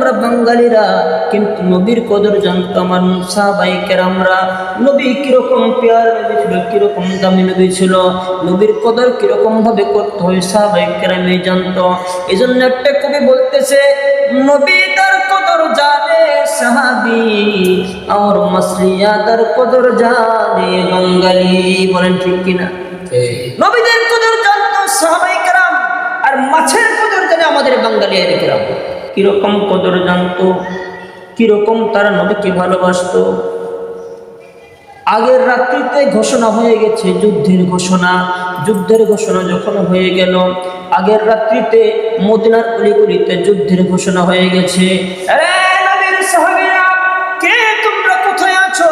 আমরা বাঙালিরা, কিন্তু নবীর কদর জানতো আমার সাহাবায়ে কেরামরা। নবী কিরকম পেয়ারা নবী ছিল, কিরকম দামি নবী ছিল, নবীর কদর কিরকম ভাবে করতে হয় সাহাবায়ে কেরামই জানতো। এই জন্য একটা কবি বলতেছে, নবী তার কদর জানে সাহাবী, আর মাসলিয়া তার কদর জানে বাঙালি। বলেন ঠিক কিনা? নবীদের কদর জানতো সাহাবায়ে কেরাম, আর মাছের কদর জানে আমাদের বাঙালিয়ার কেরাম। কিরকম কদর জানতো, কিরকম তারা নবীকে ভালোবাসতো। আগের রাত্রিতে ঘোষণা হয়ে গেছে যুদ্ধের ঘোষণা। যুদ্ধের ঘোষণা যখন হয়ে গেল, আগের রাত্রিতে মদিনার অলিগলিতে যুদ্ধের ঘোষণা হয়ে গেছে। আরে নবীর সাহাবীরা, কে তোমরা কোথায় আছো?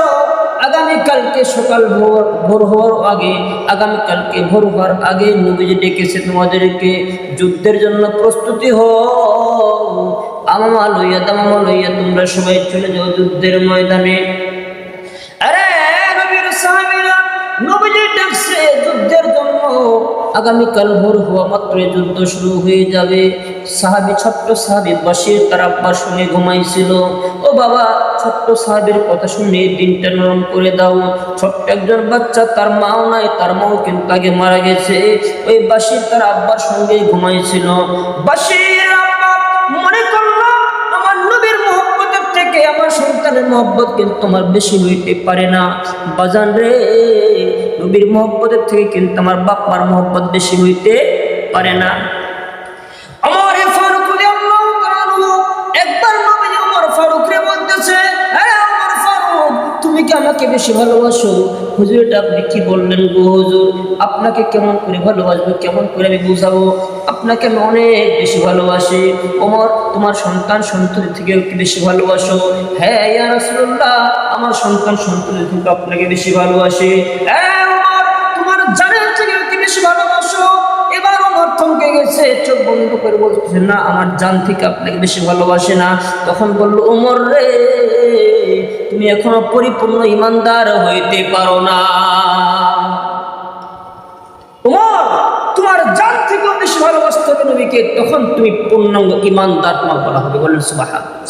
আগামীকালকে সকাল ভোর হওয়ার আগে, আগামীকালকে ভোর হওয়ার আগে নবীজি ডেকেছে তোমাদেরকে, যুদ্ধের জন্য প্রস্তুতি হও। আমামা লইয়া দামামা লইয়া তোমরা সবাই চলে যাও যুদ্ধের ময়দানে। আরে নবীর সাহাবীরা, নবীজি ডাকছে যুদ্ধের জন্য। আগামীকাল ভোর হওয়া মাত্র যুদ্ধ শুরু হয়ে যাবে। সাহাবী, ছোট্ট সাহাবী বাশির তার আব্বার সঙ্গে ঘুমাইছিল। ও বাবা, ছোট্ট সাহাবীর কথা শুনে দিনটা নরম করে দাও। ছোট্ট একজন বাচ্চা, তার মাও নাই, তার মাও কিন্তু আগে মারা গেছে। ওই বাশির তার আব্বার সঙ্গে ঘুমাইছিল। বাশির আব্বা মনে করলো, আমার নবীর মুহাব্বতের থেকে আমার সন্তানের মুহাব্বত কিন্তু তোমার বেশি হইতে পারে না। বাজান রে, নবীর মুহাব্বতের থেকে কিন্তু আমার বাপ মার মুহাব্বত বেশি হইতে পারে না। ওমর ফারুক রাদিয়াল্লাহু তাআলা আনহু একবার নবী ওমর ফারুক রে বলতেছে, আরে ওমর ফারুক, তুমি কি আমাকে বেশি ভালোবাসো? হুজুর, এটা আপনি কি বললেন গো হুজুর? আপনাকে কেমন করে ভালোবাসবো, কেমন করে আমি বুঝাবো? আপনাকে আমি অনেক বেশি ভালোবাসি। ওমর, তোমার সন্তান সন্ততি থেকে কি বেশি ভালোবাসো? হ্যাঁ ইয়া রাসূলুল্লাহ, আমার সন্তান সন্ততি থেকে আপনাকে বেশি ভালোবাসি। হ্যাঁ ওমর, তোমার জানের থেকে কি বেশি ভালোবাসো? এবার ওমর থমকে গেছে, চোখ বন্ধ করে বলতেছে, না, আমার জান থেকে আপনাকে বেশি ভালোবাসে না। তখন বলল, ওমর রে, তুমি এখনো পরিপূর্ণ ইমানদার হইতে পারো না। ওমর, তোমার জান থেকেও বেশি ভালোবাসতে হবে নবীকে, তখন তুমি পূর্ণাঙ্গ ইমানদার তোমার বলা হবে। বলেন সুবহানাল্লাহ।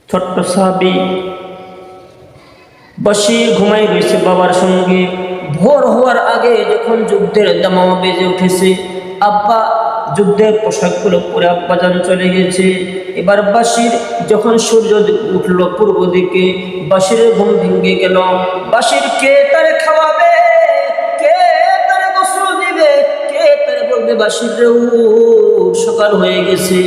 ছোট্ট সাহাবী বাশির ঘুমাই রয়েছে বাবার সঙ্গে। ভোর হওয়ার আগে যখন যুদ্ধের দামামা বেজে উঠেছে, আব্বা যুদ্ধের পোশাকগুলো পরে আব্বাজান চলে গেছে। এবার বাশির যখন সূর্য উঠল পূর্ব দিকে, বাশিরের ঘুম ভেঙে গেল। বাশির কে তারে খাওয়াবে, কে তারে গোসল দিবে, কে তারে বলবে বাশির রে উঠ, সকাল হয়ে গেছে।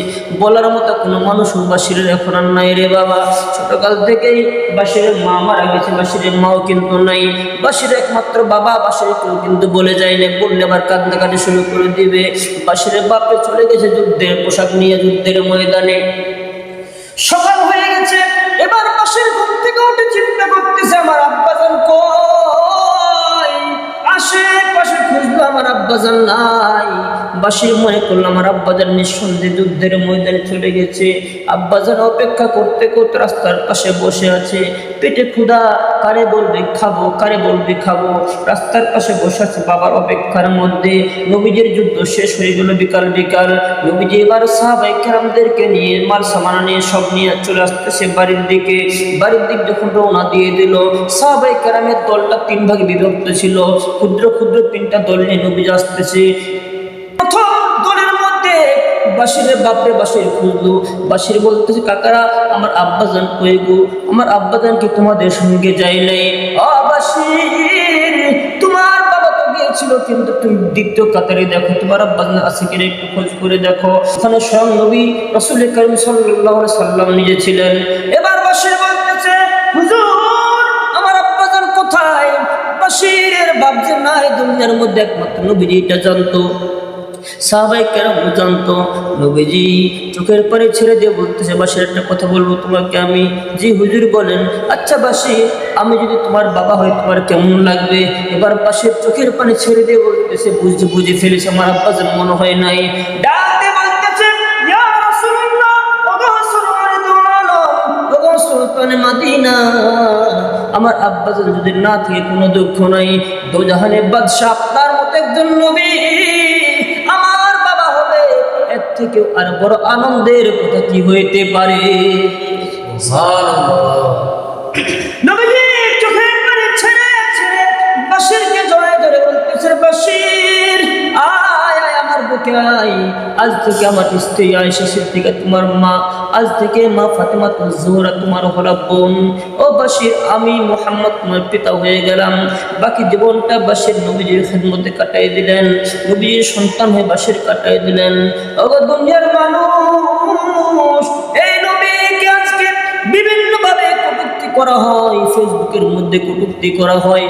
বলার মতো কোনো মানুষ বাশিরের এখন আর নাই রে বাবা। ছোটকাল থেকেই বাশিরের মা মারা গেছে, বাশিরের মাও কিন্তু নাই। বাশিরের একমাত্র বাবা, বাশির কেউ কিন্তু বলে যায় না, বললে আবার কান্দাকাটি শুরু করে দিবে। বাশিরের বাপে চলে গেছে যুদ্ধের পোশাক নিয়ে যুদ্ধের ময়দানে। সকাল হয়ে গেছে, এবার বাশির ঘুম থেকে উঠে চিন্তা করতেছে, আমার আব্বাজান কই? আশেপাশে খুঁজলো, আমার আব্বাজান নাই। বাশির মনে করলো আমার আব্বাজান নিঃসন্দেহে যুদ্ধের ময়দানে চলে গেছে। আব্বাজান অপেক্ষা করতে করতে রাস্তার পাশে বসে আছে, পেটে ক্ষুধা, কারে বলবে খাবো, কারে বলবে খাবো। রাস্তার পাশে বসে আছে বাবার অপেক্ষার মধ্যে। নবীজির যুদ্ধ শেষ হয়ে গেল বিকাল বিকাল। নবীজি এবার সাহাবায়ে কেরামদেরকে নিয়ে, মাল সামানা নিয়ে, সব নিয়ে চলে আসতেছে বাড়ির দিকে। বাড়ির দিক যখন রওনা দিয়ে দিল, সাহাবায়ে কেরামের দলটা তিন ভাগে বিভক্ত ছিল। ক্ষুদ্র ক্ষুদ্র তিনটা দল নিয়ে নবীজি আসতেছে। প্রথম দলের মধ্যে বাশিরের বাপরে বাশির খুঁজলো। বাশির বলতেছে, কাকারা, আমার আব্বাজান কই গো? আমার আব্বাজান কি তোমাদের সঙ্গে যাই নাই? ও বাশির, তোমার বাবা তো গিয়েছিল, কিন্তু তুমি দ্বিতীয় কাতারে দেখো তোমার আব্বাজান আছে কিনা, একটু খোঁজ করে দেখো। ওখানে স্বয়ং নবী রাসূল কারীম সাল্লাল্লাহু আলাইহি সাল্লাম নিজে ছিলেন। এবার বাশির বলতেছে, হুজুর, আমার আব্বাজান কোথায়? বাশিরের বাপ যে নাই দুনিয়ার মধ্যে, একমাত্র নবীজি এটা জানতো, সাহাবায়ে কেরাম জানতো। নবীজি চোখের পানি ছেড়ে দিয়ে বলতেছে, বাশির, একটা কথা বলবো তোমাকে আমি। জি হুজুর বলেন। আচ্ছা বাশির, আমি যদি তোমার বাবা হই তোমার কেমন লাগবে? এবার বাশির চোখের পানি ছেড়ে দিয়ে বলতেছে, বুঝে ফেলেছে আমার আব্বাজান মনে হয় নাই। ডাকতে বলতেছে, ইয়া রাসূলুল্লাহ, ওগো সুলতান, ওগো সুলতান মদিনা, আমার আব্বাজান যদি না থাকে কোনো দুঃখ নাই, দোজাহানের বাদশা আপনার মতো একজন নবী আমার বাবা হবে, এত থেকেও আর বড় আনন্দের কথা কি হইতে পারে? নবীজি চোখের পানি ছেড়ে ছেড়ে বাশিরকে জড়ায় ধরে বলতেছে, বাশির আয় আয় আমার বুকে আয়, আজ থেকে আমার স্ত্রী আয়েশা সিদ্দিকা তোমার মা, আজ থেকে মা ফাতেমা জোহরা তোমার হলো বোন। ও বাশির, আমি মুহাম্মদ তোমার পিতা হয়ে গেলাম। বাকি জীবনটা বাশির নবীজির খেদমতে কাটাই দিলেন, নবীজির সন্তান হয়ে বাশির কাটাই দিলেন। ওগো দুনিয়ার মানুষ, এই নবীকে আজকে বিভিন্ন ভাবে কটূক্তি করা হয়, ফেসবুকের মধ্যে কটূক্তি করা হয়,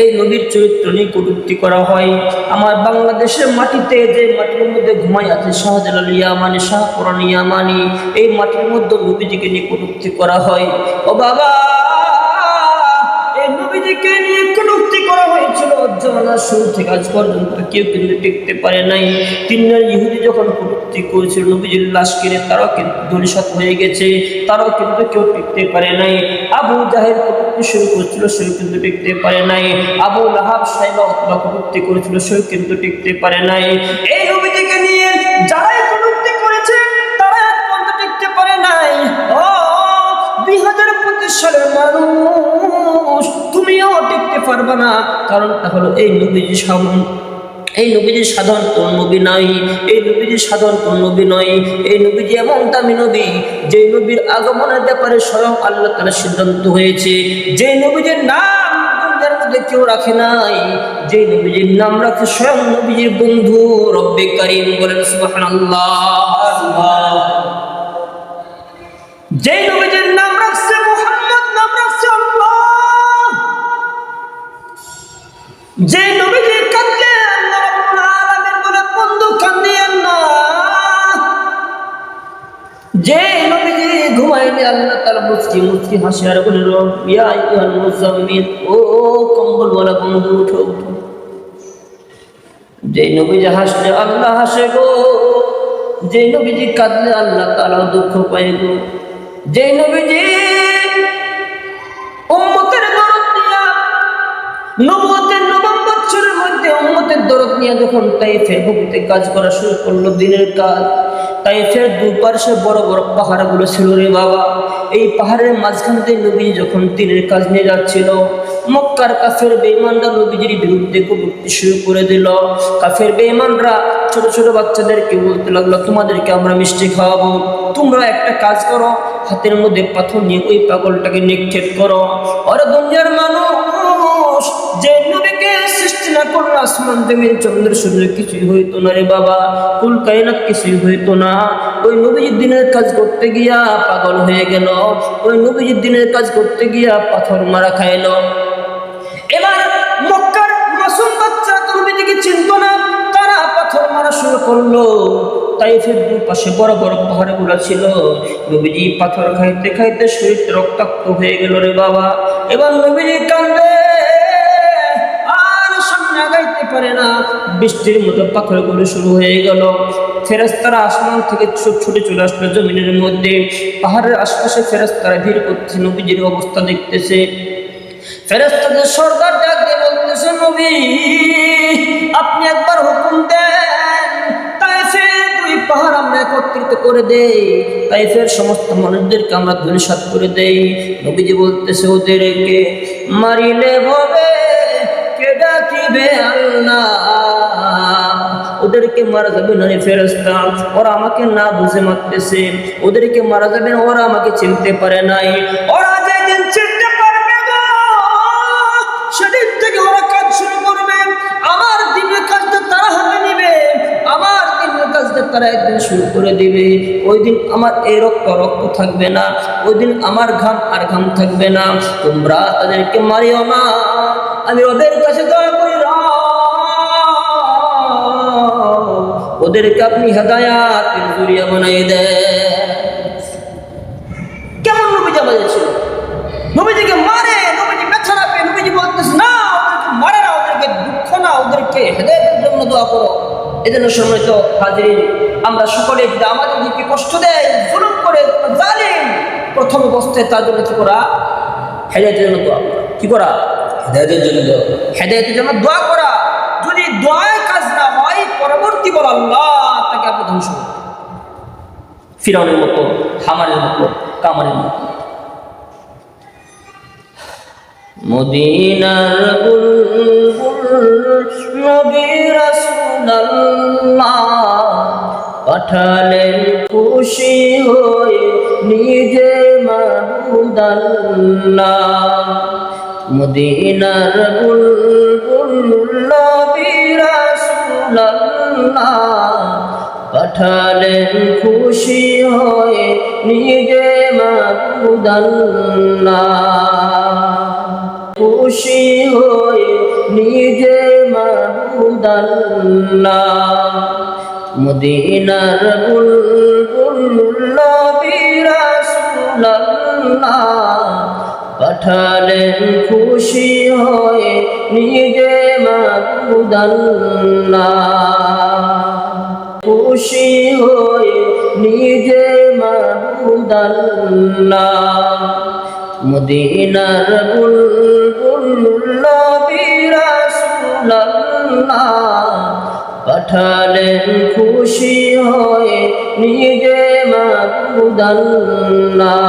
এই নবীর চরিত্র নিয়ে কটূক্তি করা হয়। আমার বাংলাদেশের মাটিতে যে মাটির মধ্যে ঘুমাই আছে শাহজালাল ইয়ামানি, শাহপুরান ইয়ামানি, এই মাটির মধ্যে নবীজিকে নিয়ে কটূক্তি করা হয়। ও বাবা, এই নবীজিকে নিয়ে কটূক্তি করা হয়েছিল জামানার শুরু থেকে আজ পর্যন্ত কেউ কিন্তু টিকতে পারে নাই। তিনজন ইহুদি যখন কটূক্তি করেছিল নবীজির লাশ কিনে, তারাও কিন্তু ধূলিসাৎ হয়ে গেছে, তারাও কিন্তু কেউ টিকতে পারে নাই। আবু জাহেল কটূক্তি শুরু করেছিল, সেও কিন্তু টিকতে পারে নাই। আবু লাহাব সাইবা অথবা কটূক্তি করেছিল, সেও কিন্তু টিকতে পারে নাই। এই নবীজিকে নিয়ে যারাই কটূক্তি করেছে তারা আজ পর্যন্ত টিকতে পারে নাই। ও 2025 সালের মানুষ, তুমিও টিকতে পারবে না। কারণটা হলো এই নবীজি সাধারণ কোন নবী নয়, এই নবীজি সাধারণ কোন নবী নয়। এই নবীজি এমন দামি নবী, যে নবীর আগমনের ব্যাপারে স্বয়ং আল্লাহ তাআলা সিদ্ধান্ত হয়েছে, যে নবীজির নাম দুনিয়ার মধ্যে কেউ রাখে নাই, যে নবীজির নাম রাখে স্বয়ং নবীজির বন্ধু রব্বে কারীম। বলেন সুবহানাল্লাহ। যে নবীজির নাম রাখছে মুহাম্মদ, নাম রাখছে আল্লাহ। যে নবীজি কাঁদলে আল্লাহ রাব্বুল আলামিন বলে, বন্ধু কান্দিয়েন না। যে নবীজি ঘুমাইলে আল্লাহ তাআলা মুচকি মুচকি হাসে আর বলে, ইয়া আইয়ুহাল মুযাম্মিল, ও কম্বলওয়ালা বন্ধু উঠো উঠো। যে নবীজি হাসলে আল্লাহ হাসে গো, যে নবীজি কাঁদলে আল্লাহ তাআলা দুঃখ পায় গো। যে নবীজি উম্মতের দরদ নিয়া, নবুয়তের নবম বছরের মধ্যে উম্মতের দরদ নিয়ে যখন তাইফের ভূমিতে কাজ করা শুরু করলো, দিনের কাজ, তাইফের দুপাশে বড় বড় পাহাড়গুলো ছিল রে বাবা। এই পাহাড়ের মাঝখান দিয়ে নবী যখন দিনের কাজ নিয়ে যাচ্ছিল, মক্কার কাফের বেঈমানরা নবীজির বিরুদ্ধে কটূক্তি শুরু করে দিল। কাফের বেঈমানরা ছোট ছোট বাচ্চাদেরকে বলতে লাগলো, তোমাদেরকে আমরা মিষ্টি খাওয়াবো, তোমরা একটা কাজ করো, হাতের মধ্যে পাথর নিয়ে ওই পাগলটাকে নিক্ষেপ করো। আর দুনিয়ার মানুষ, যে নবীকে সৃষ্টি না করলে আসমান জমিন চন্দ্র সূর্য কিছুই হইতো না রে বাবা, কুল কায়নাত কিছুই হইতো না। ওই নবীজির দিনের কাজ করতে গিয়া পাগল হয়ে গেল, ওই নবীজির দিনের কাজ করতে গিয়া পাথর মারা খাইলো। এবার মক্কার মাসুম বাচ্চারা তো নবীজিকে চিনত না, তারা পাথর মারা শুরু করলো। তাইফের দুপাশে বড় বড় পাহাড়গুলো ছিল, নবীজি পাথর খাইতে খাইতে শরীর রক্তাক্ত হয়ে গেল রে বাবা। এবার নবীজি কান্দে, আর সামনে আগাইতে পারে না। বৃষ্টির মতো পাথরগুলো শুরু হয়ে গেল। ফেরেশতারা আসমান থেকে ছুটে চলে আসলো জমিনের মধ্যে। পাহাড়ের আশপাশে ফেরেশতারা ভিড় করতেছে, নবীজির অবস্থা দেখতেছে। ফেরেশতাদের সরদার ডাক দিয়ে বলতেছে, নবী আপনি একবার হুকুম দেন, তাইফের দুই পাহাড় আমরা একত্রিত করে দেই, তাইফের সমস্ত মানুষদেরকে আমরা ধূলিসাৎ করে দেই। নবীজি বলতেছে, ওদেরকে মারিলে হবে কে ডাকিবে আল্লাহ, ওদেরকে মারা যাবে না রে ফেরেশতা, ওরা আমাকে না বুঝে মারতেছে, ওদেরকে মারা যাবে না, ওরা আমাকে চিনতে পারে নাই। ওরা যেদিন চিনতে পারবে না, সেদিন থেকে ওরা কাজ শুরু করবে। আমার দিনের কাজটা তারা হাতে নিবে, আমার দিনের কাজটা তারা একদিন শুরু করে দিবে। ওই দিন আমার এই রক্ত রক্ত থাকবে না, ওই দিন আমার ঘাম আর ঘাম থাকবে না। তোমরা তাদেরকে মারিও না, আমি ওদের কাছে দয়া করি, ওদেরকে আপনি হেদায়াতের জরিয়া বানাই দেন। কেমন নবীজি বাজেছিল, নবীজিকে মারে, নবীজি ব্যথা না পেয়ে নবীজি বলতেছে, না ওদেরকে মারে না, ওদেরকে দুঃখ না, ওদেরকে হেদায়াতের জন্য দোয়া করো। এজন্য সম্মানিত হাজিরিন, আমরা সকলে যদি আমাদেরকে কষ্ট দেয়, জুলুম করে, জালিম, প্রথম অবস্থায় তার জন্য কি করা? হেদায়াতের জন্য দোয়া করা। কি করা? হেদায়াতের জন্য দোয়া করা। হেদায়াতের জন্য দোয়া করা। যদি দোয়ায় কাজ না হয়, পরবর্তী বল আল্লাহ তাকে আপনি ধ্বংস ফিরআউনের মতো, হামানের মতো, কামারের মতো। মদিনার বুলবুল নবী রাসূলুল্লাহ পাঠালেন খুশি হয়ে নিজে মাবুদ আল্লাহ। মদিনার বুলবুল নবী রাসূলুল্লাহ পাঠালেন খুশি হয়ে নিজে মাবুদ আল্লাহ। খুশি হয়ে নিজে মাবুদ আল্লাহ। মদিনার বুলবুল নবী রাসূলুল্লাহ পাঠালেন খুশি হয়ে নিজে মাবুদ আল্লাহ। খুশি হয়ে নিজে মাবুদ আল্লাহ। মদিনার বুলবুল নবী রাসূলুল্লাহ পাঠালেন খুশি হয়ে নিজে মাবুদ আল্লাহ।